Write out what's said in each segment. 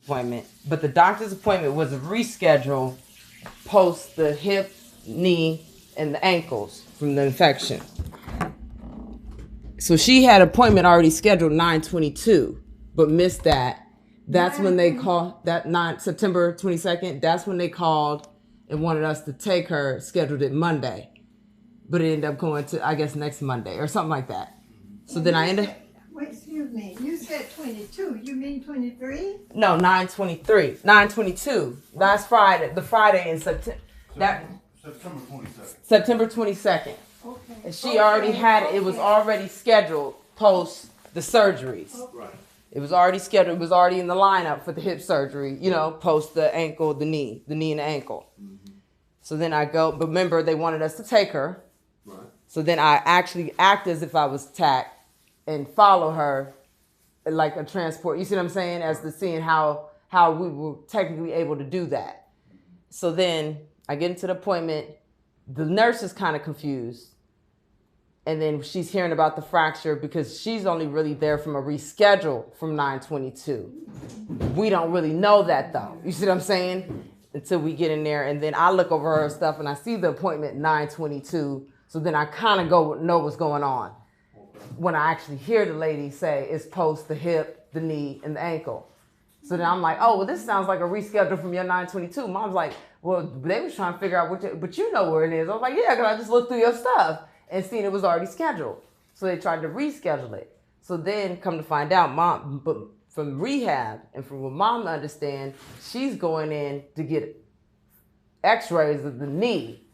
appointment, but the doctor's appointment was rescheduled post the hip, knee, and the ankles from the infection. So she had an appointment already scheduled 9/22, but missed that. That's when they called that September 22nd. That's when they called and wanted us to take her, scheduled it Monday, but it ended up going to, I guess, next Monday or something like that. So then I ended. Wait, excuse me. You said 22. You mean 23? No, 9/23, 9/22. Last Friday, the Friday in September. That September 22nd. September 22nd. Okay. And she already had it. It was already scheduled post the surgeries. Right. It was already scheduled. It was already in the lineup for the hip surgery, you know, post the ankle, the knee and the ankle. Mm-hmm. So then I go, but remember, they wanted us to take her. Right. So then I actually act as if I was TAC and follow her like a transport. You see what I'm saying? As to seeing how we were technically able to do that. So then I get into the appointment. The nurse is kind of confused. And then she's hearing about the fracture because she's only really there from a reschedule from 9/22. We don't really know that though. You see what I'm saying? Until we get in there, and then I look over her stuff and I see the appointment 9/22. So then I kind of know what's going on. When I actually hear the lady say it's post the hip, the knee, and the ankle. So then I'm like, oh, well, this sounds like a reschedule from your 9/22. Mom's like, well, they was trying to figure out but you know where it is. I was like, yeah, because I just looked through your stuff and seen it was already scheduled. So they tried to reschedule it. So then come to find out, Mom, but from rehab and from what Mom understand, she's going in to get x-rays of the knee,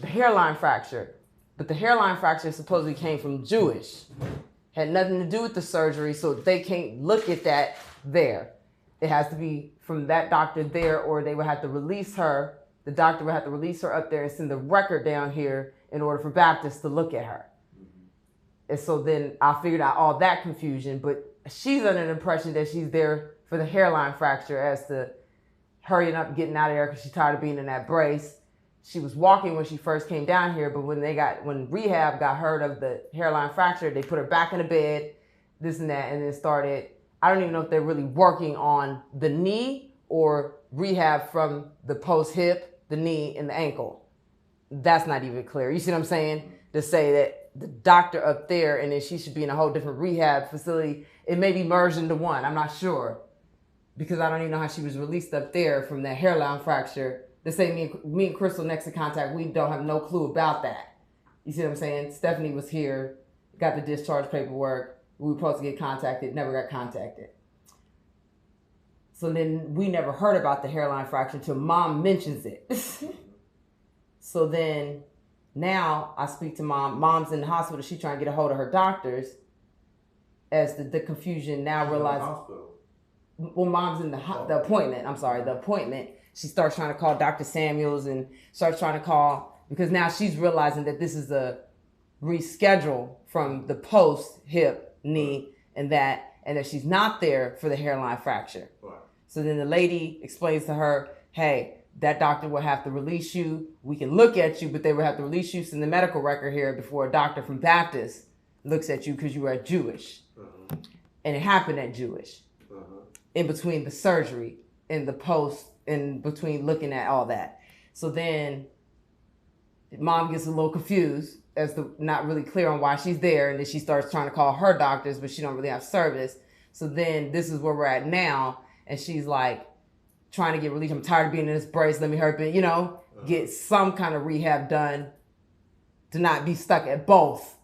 the hairline fracture. But the hairline fracture supposedly came from Jewish. Had nothing to do with the surgery, so they can't look at that there. It has to be from that doctor there, or they would have to release her. The doctor would have to release her up there and send the record down here in order for Baptist to look at her. And so then I figured out all that confusion, but she's under the impression that she's there for the hairline fracture as to hurrying up, getting out of there because she's tired of being in that brace. She was walking when she first came down here, but when rehab got heard of the hairline fracture, they put her back in the bed, this and that, and then started, I don't even know if they're really working on the knee or rehab from the post hip, the knee, and the ankle. That's not even clear. You see what I'm saying? To say that the doctor up there and then she should be in a whole different rehab facility, it may be merged into one. I'm not sure. Because I don't even know how she was released up there from that hairline fracture. To say me and Crystal next to contact, we don't have no clue about that. You see what I'm saying? Stephanie was here, got the discharge paperwork. We were supposed to get contacted, never got contacted. So then we never heard about the hairline fracture until Mom mentions it. So then now I speak to Mom. Mom's in the hospital. She's trying to get a hold of her doctors. As the confusion now realizes. Well, Mom's in the appointment. I'm sorry, the appointment. She starts trying to call Dr. Samuels and starts trying to call because now she's realizing that this is a reschedule from the post hip, knee, and that she's not there for the hairline fracture. Right. So then the lady explains to her, hey, that doctor will have to release you. We can look at you, but they will have to release you. Send the medical record here before a doctor from Baptist looks at you because you are Jewish. Uh-huh. And it happened at Jewish. Uh-huh. In between the surgery and the post, in between looking at all that. So then Mom gets a little confused as to not really clear on why she's there. And then she starts trying to call her doctors, but she don't really have service. So then this is where we're at now. And she's like, trying to get relief. I'm tired of being in this brace. Let me hurt it, get some kind of rehab done to not be stuck at both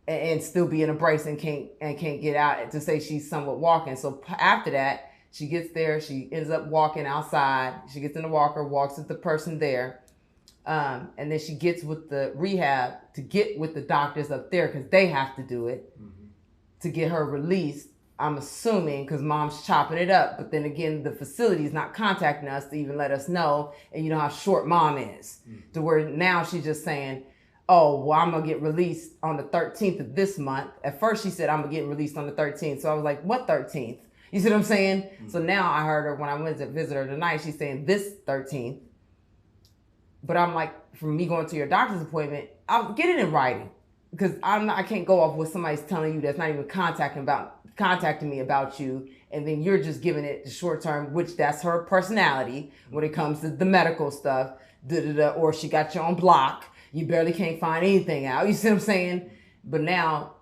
and still be in a brace and can't get out, to say she's somewhat walking. So after that, she gets there. She ends up walking outside. She gets in the walker, walks with the person there. And then she gets with the rehab to get with the doctors up there because they have to do it to get her released. I'm assuming because Mom's chopping it up. But then again, the facility is not contacting us to even let us know. And you know how short Mom is. To where now she's just saying, oh, well, I'm going to get released on the 13th of this month. At first she said, I'm going to get released on the 13th. So I was like, what 13th? You see what I'm saying? So now I heard her when I went to visit her tonight, she's saying this 13th. But I'm like, from me going to your doctor's appointment, I'll get it in writing. because I can't go off what somebody's telling you that's not even contacting me about you, and then you're just giving it the short term, which that's her personality when it comes to the medical stuff, or she got you on block, you barely can't find anything out. You see what I'm saying? But now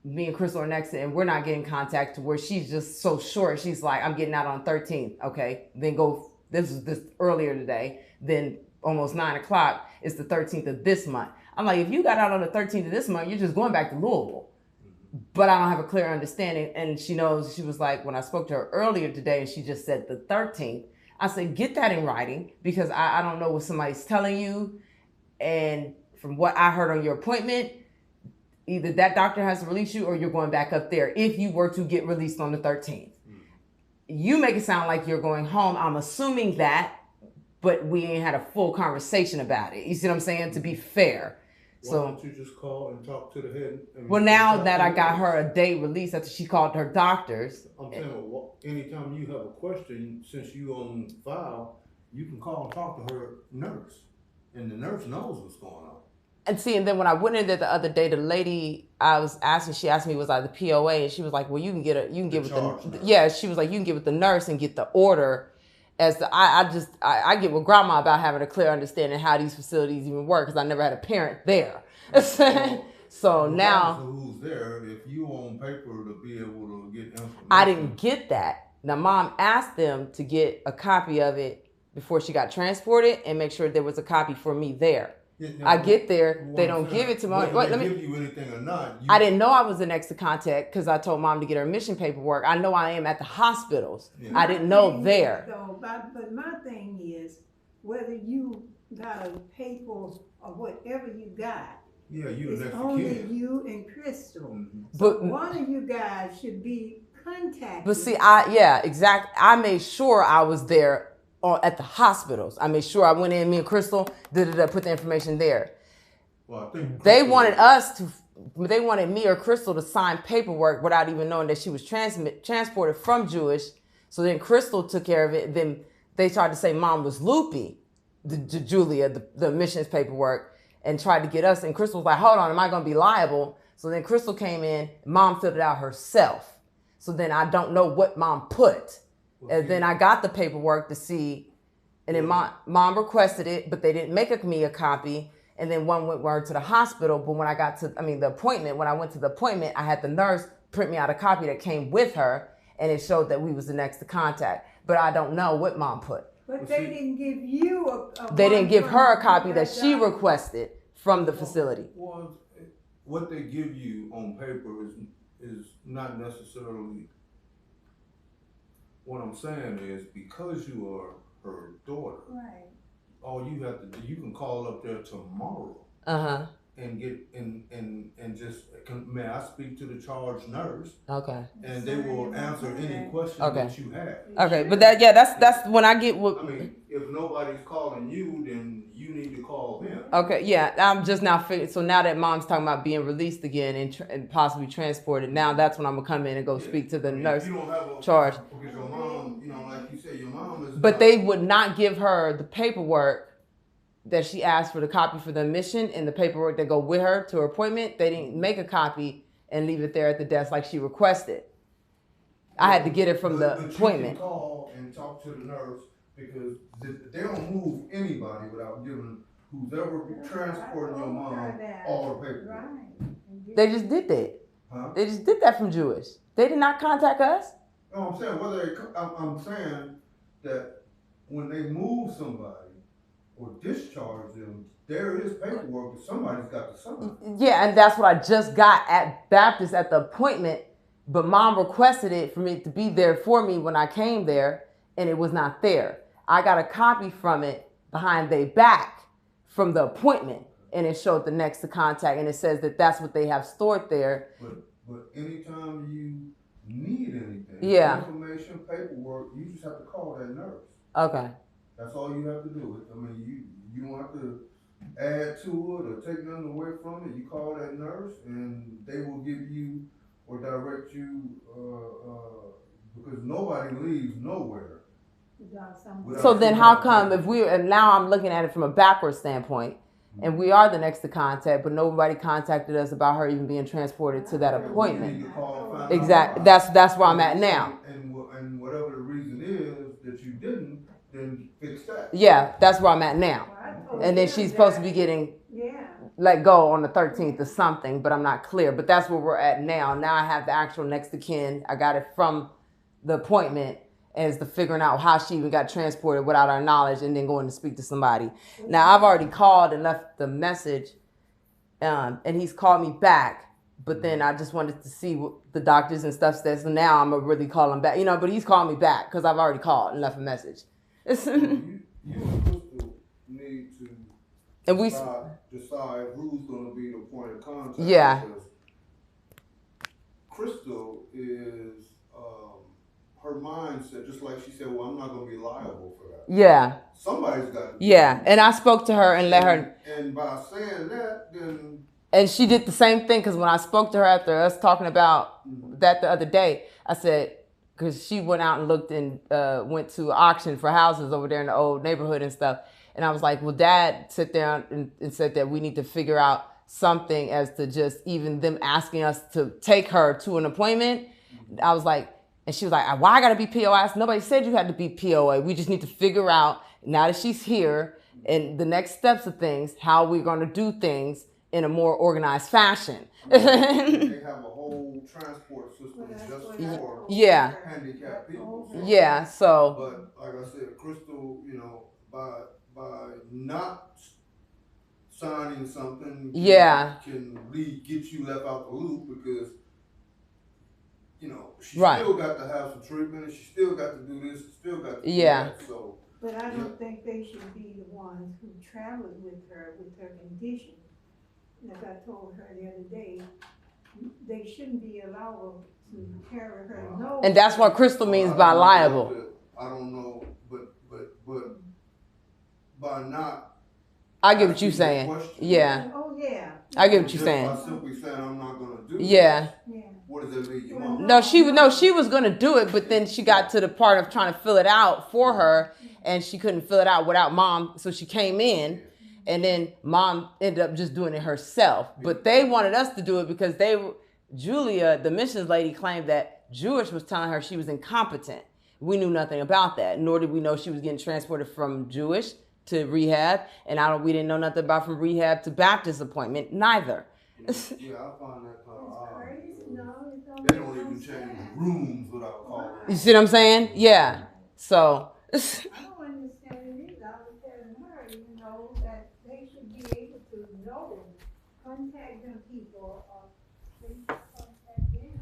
me and Crystal are next to, and we're not getting contact to where she's just so short. She's like, I'm getting out on 13th. Okay, then go. This was this earlier today. Then almost 9 o'clock. It's the 13th of this month. I'm like, if you got out on the 13th of this month, you're just going back to Louisville. But I don't have a clear understanding. And she knows, she was like, when I spoke to her earlier today and she just said the 13th, I said, get that in writing because I don't know what somebody's telling you. And from what I heard on your appointment, either that doctor has to release you or you're going back up there if you were to get released on the 13th. You make it sound like you're going home. I'm assuming that, but we ain't had a full conversation about it. You see what I'm saying? To be fair. Why don't you just call and talk to the head? Well, now that I got her a day release after she called her doctors. I'm saying, well, anytime you have a question, since you on file, you can call and talk to her nurse, and the nurse knows what's going on. And see, and then when I went in there the other day, the lady I was asking, she asked me, was I the POA? And she was like, well, you can get with the, yeah, she was like, you can get with the nurse and get the order. I get with grandma about having a clear understanding how these facilities even work because I never had a parent there. So now, who's there? If you on paper to be able to get information, I didn't get that. Now, mom asked them to get a copy of it before she got transported and make sure there was a copy for me there. Yeah, I get there, they don't give it to me. Wait, let me give you anything or not. I didn't know I was the next to contact because I told mom to get her admission paperwork. I know I am at the hospitals. Yeah. I didn't know there. But my thing is, whether you gotta pay for or whatever you got, yeah, you it's only you and Crystal. Mm-hmm. So but one of you guys should be contacted. But see, exactly. I made sure I was there at the hospitals. I made sure I went in, me and Crystal, put the information there. Well, I think they wanted me or Crystal to sign paperwork without even knowing that she was transported from Jewish. So then Crystal took care of it. Then they tried to say mom was loopy, Julia, the admissions paperwork, and tried to get us. And Crystal was like, hold on, am I going to be liable? So then Crystal came in, mom filled it out herself. So then I don't know what mom put. And then I got the paperwork to see, and then mom requested it, but they didn't make me a copy. And then one went to the hospital. But when I got to, the appointment, when I went to the appointment, I had the nurse print me out a copy that came with her, and it showed that we was the next to contact. But I don't know what mom put. But they didn't give you they didn't give her a copy that she requested from the facility. Well, what they give you on paper is not necessarily. What I'm saying is, because you are her daughter, right? All you have to do, you can call up there tomorrow, and get and just may I speak to the charge nurse? Okay. And they will answer any questions that you have. Okay, but that's when I get what. I mean, if nobody's calling you, then you need to call them. Okay, yeah, I'm just now figuring. So now that mom's talking about being released again and possibly transported, now that's when I'm gonna come in and go speak to the nurse charge. Because your mom, like you said, your mom is. But they would not give her the paperwork that she asked for, the copy for the admission and the paperwork that go with her to her appointment. They didn't make a copy and leave it there at the desk like she requested. I had to get it from the appointment. You can call and talk to the nurse because they don't move anybody without giving who's ever transporting your mom all the paperwork. They just did that. Huh? They just did that from Jewish. They did not contact us. No, I'm saying I'm saying that when they move somebody or discharge them, there is paperwork, but somebody's got to sign. Yeah, and that's what I just got at Baptist at the appointment. But mom requested it for me to be there for me when I came there, and it was not there. I got a copy from it behind their back from the appointment, and it showed the next to contact, and it says that that's what they have stored there. But anytime you need anything, information, paperwork, you just have to call that nurse. Okay. That's all you have to do. I mean, you don't have to add to it or take nothing away from it. You call that nurse, and they will give you or direct you because nobody leaves nowhere. So then how come and now I'm looking at it from a backward standpoint, and we are the next to contact, but nobody contacted us about her even being transported to that appointment. Exactly. That's where I'm at now. And whatever the reason is that you didn't, then fix that. Yeah, that's where I'm at now. Well, I told And then them she's supposed to that. be getting Yeah, let go on the 13th or something, but I'm not clear. But that's where we're at now. Now I have the actual next of kin. I got it from the appointment as the figuring out how she even got transported without our knowledge and then going to speak to somebody. Now I've already called and left the message, and he's called me back. But then I just wanted to see what the doctors and stuff said. So now I'm gonna really call him back, but he's called me back because I've already called and left a message. You and Crystal need to And we, decide who's gonna be the point of contact. Yeah. Because Crystal is her mindset, just like she said, well, I'm not gonna be liable for that. yeah, Somebody's got to. yeah. And I spoke to her and let her, And by saying that, then and she did the same thing because when I spoke to her after us talking about that the other day, I said, because she went out and looked and went to auction for houses over there in the old neighborhood and stuff. And I was like, well, Dad sat down and said that we need to figure out something as to just even them asking us to take her to an appointment. I was like, and she was like, why I gotta be POS? Nobody said you had to be POA. We just need to figure out, now that she's here, and the next steps of things, how we're gonna do things in a more organized fashion. they have a whole transport system just for Yeah, handicapped people. So- yeah, so, But like I said, Crystal, by not signing something, Yeah. can get you left out the loop because she Right. still got to have some treatment, and she still got to do this, and still got to do Yeah. that. So but I don't think they should be the ones who traveled with her condition. As I told her the other day, they shouldn't be allowed to carry her nose. and that's what Crystal means by liable. I don't know, but by not. I get what you're asking the saying. question, Yeah, Oh, yeah. I get what you're just saying. By simply saying I'm not gonna do Yeah. this, Yeah. what does that leave your mom? No, she was gonna do it, but then she got to the part of trying to fill it out for her, and she couldn't fill it out without Mom, so she came in, and then Mom ended up just doing it herself. But they wanted us to do it because Julia, the missions lady, claimed that Jewish was telling her she was incompetent. We knew nothing about that, nor did we know she was getting transported from Jewish to rehab, and we didn't know nothing about from rehab to Baptist appointment, neither. Yeah, I find that kind of odd. Crazy, no, it don't They make don't no even change sense. rooms without calling. You see what I'm saying? Yeah. So, I don't understand it either. I was telling her, that they should be able to contact them people, or they should contact them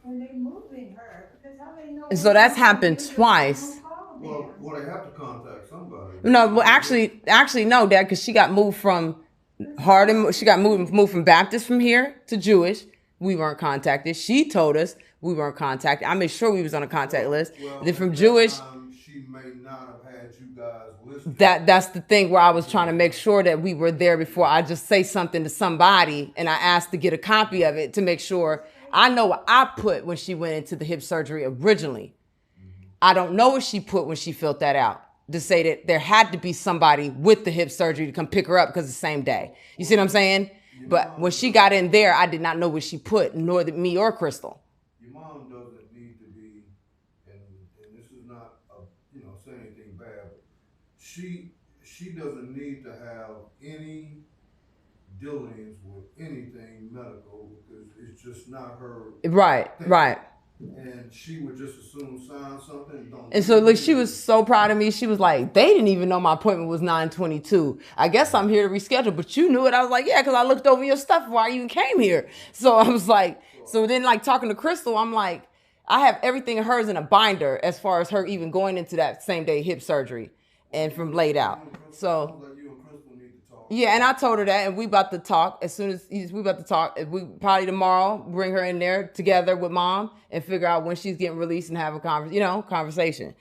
when they moving her, because how they know. So that's happened twice. Well, they have to contact somebody. No, well, actually, no, Dad, because she got moved from Hardin. She got moved from Baptist from here to Jewish. We weren't contacted. She told us we weren't contacted. I made sure we was on a contact list. Well, Then from at that Jewish, time, she may not have had you guys listed. that's the thing where I was trying to make sure that we were there before I just say something to somebody, and I asked to get a copy of it to make sure I know what I put when she went into the hip surgery originally. I don't know what she put when she filled that out to say that there had to be somebody with the hip surgery to come pick her up because it's the same day. You see what I'm saying? But when she got in there, I did not know what she put, nor did me or Crystal. Your mom doesn't need to be, and this is not saying anything bad, but she doesn't need to have any dealings with anything medical because it's just not her. Right. And she would just as soon sign something. And so look, she was so proud of me. She was like, they didn't even know my appointment was 9/22. I guess I'm here to reschedule, but you knew it. I was like, yeah, because I looked over your stuff before I even came here. So I was like, so then talking to Crystal, I'm like, I have everything of hers in a binder as far as her even going into that same day hip surgery and from laid out. So yeah, and I told her that, and we about to talk as soon as we about to talk. We probably tomorrow bring her in there together with Mom and figure out when she's getting released and have a conversation.